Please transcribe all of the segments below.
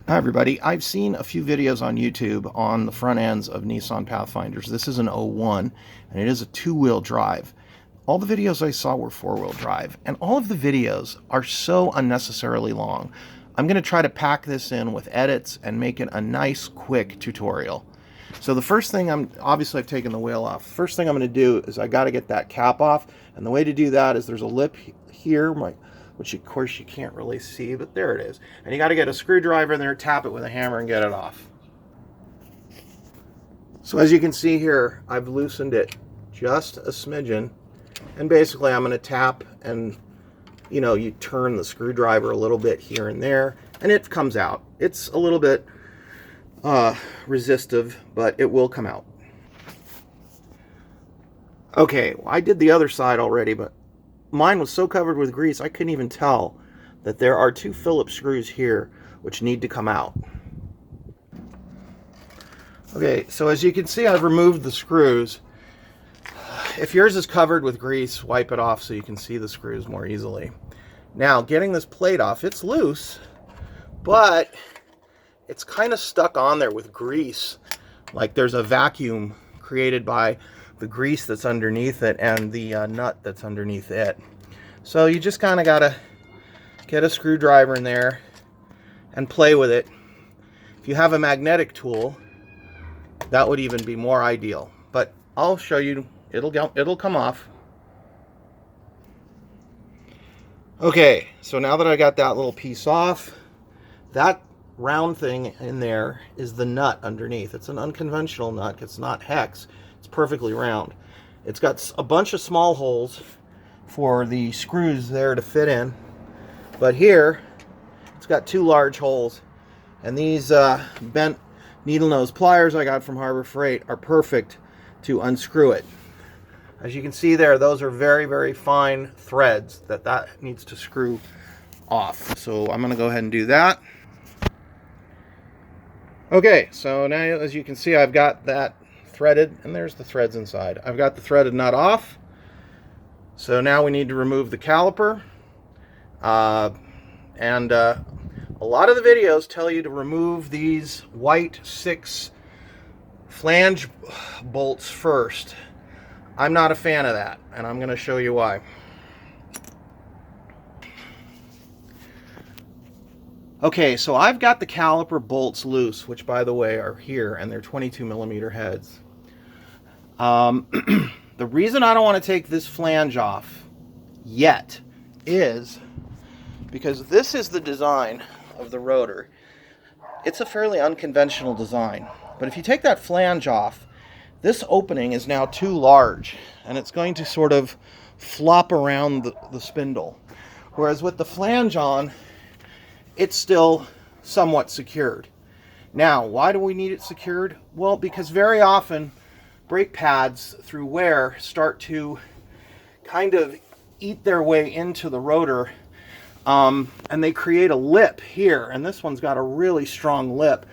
Hi everybody, I've seen a few videos on YouTube on the front ends of Nissan Pathfinders. This is an 01 and it is a two-wheel drive. All the videos I saw were four-wheel drive, and all of the videos are so unnecessarily long. I'm going to try to pack this in with edits and make it a nice quick tutorial. So the first thing obviously I've taken the wheel off. First thing I'm going to do is I got to get that cap off, and the way to do that is there's a lip here, which of course you can't really see, but there it is. And you got to get a screwdriver in there, tap it with a hammer, and get it off. So as you can see here, I've loosened it just a smidgen, and basically I'm going to tap and, you turn the screwdriver a little bit here and there, and it comes out. It's a little bit resistive, but it will come out. Okay, well, I did the other side already, but mine was so covered with grease I couldn't even tell that there are two Phillips screws here which need to come out. Okay, so as you can see, I've removed the screws. If yours is covered with grease, wipe it off so you can see the screws more easily. Now, getting this plate off, it's loose, but it's kind of stuck on there with grease. Like there's a vacuum created by the grease that's underneath it and the nut that's underneath it. So you just kind of got to get a screwdriver in there and play with it. If you have a magnetic tool, that would even be more ideal. But I'll show you, it'll come off. Okay, so now that I got that little piece off, that round thing in there is the nut underneath. It's an unconventional nut. It's not hex. It's perfectly round. It's got a bunch of small holes for the screws there to fit in, but here it's got two large holes, and these bent needle nose pliers I got from Harbor Freight are perfect to unscrew it. As you can see there, those are very, very fine threads that needs to screw off. So I'm going to go ahead and do that. Okay, so now as you can see, I've got that threaded, and there's the threads inside. I've got the threaded nut off. So now we need to remove the caliper. A lot of the videos tell you to remove these white 6 flange bolts first. I'm not a fan of that, and I'm going to show you why. Okay, so I've got the caliper bolts loose, which by the way are here, and they're 22mm heads. The reason I don't want to take this flange off yet is because this is the design of the rotor. It's a fairly unconventional design, but if you take that flange off, this opening is now too large, and it's going to sort of flop around the spindle. Whereas with the flange on, it's still somewhat secured. Now, why do we need it secured? Well, because very often brake pads through wear start to kind of eat their way into the rotor, and they create a lip here, and this one's got a really strong lip,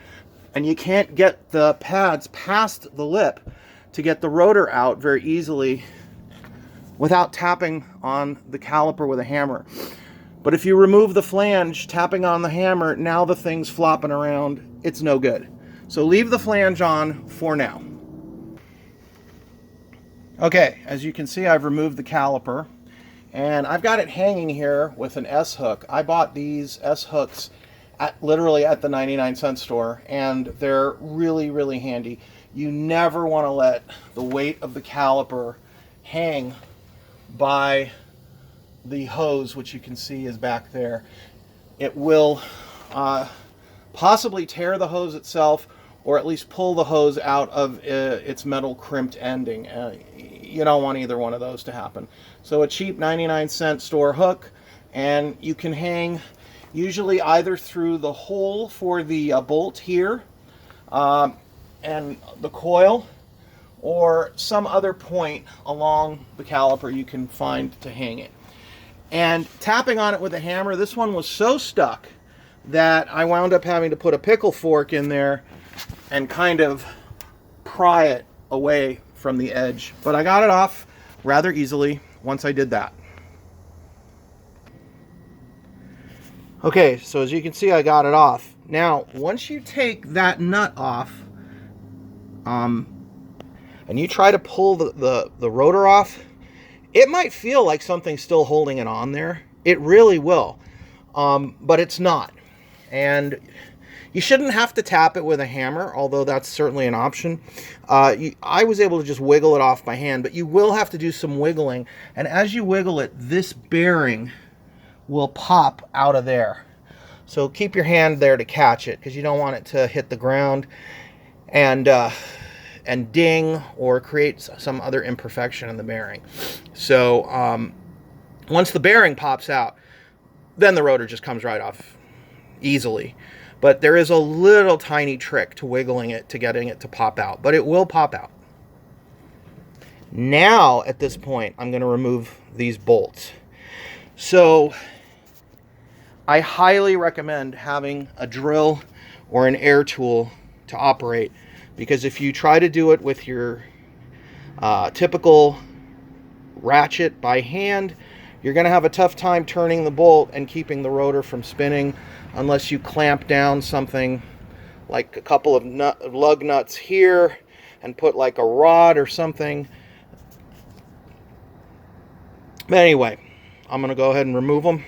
and you can't get the pads past the lip to get the rotor out very easily without tapping on the caliper with a hammer. But if you remove the flange, tapping on the hammer, now the thing's flopping around. It's no good. So leave the flange on for now. Okay, as you can see, I've removed the caliper, and I've got it hanging here with an S-hook. I bought these S-hooks literally at the 99-cent store, and they're really, really handy. You never want to let the weight of the caliper hang by the hose, which you can see is back there. It will possibly tear the hose itself, or at least pull the hose out of its metal crimped ending. You don't want either one of those to happen. So a cheap 99-cent store hook, and you can hang usually either through the hole for the bolt here and the coil, or some other point along the caliper you can find to hang it. And tapping on it with a hammer, this one was so stuck that I wound up having to put a pickle fork in there and kind of pry it away from the edge. But I got it off rather easily once I did that. Okay, so as you can see, I got it off. Now, once you take that nut off, and you try to pull the rotor off, it might feel like something's still holding it on there. It really will, but it's not. And you shouldn't have to tap it with a hammer, although that's certainly an option. I was able to just wiggle it off by hand, but you will have to do some wiggling. And as you wiggle it, this bearing will pop out of there. So keep your hand there to catch it, because you don't want it to hit the ground and ding or create some other imperfection in the bearing. So once the bearing pops out, then the rotor just comes right off easily. But there is a little tiny trick to wiggling it to getting it to pop out, but it will pop out. Now, at this point, I'm going to remove these bolts. So I highly recommend having a drill or an air tool to operate, because if you try to do it with your typical ratchet by hand, you're going to have a tough time turning the bolt and keeping the rotor from spinning, unless you clamp down something like a couple of lug nuts here and put like a rod or something. But anyway, I'm going to go ahead and remove them.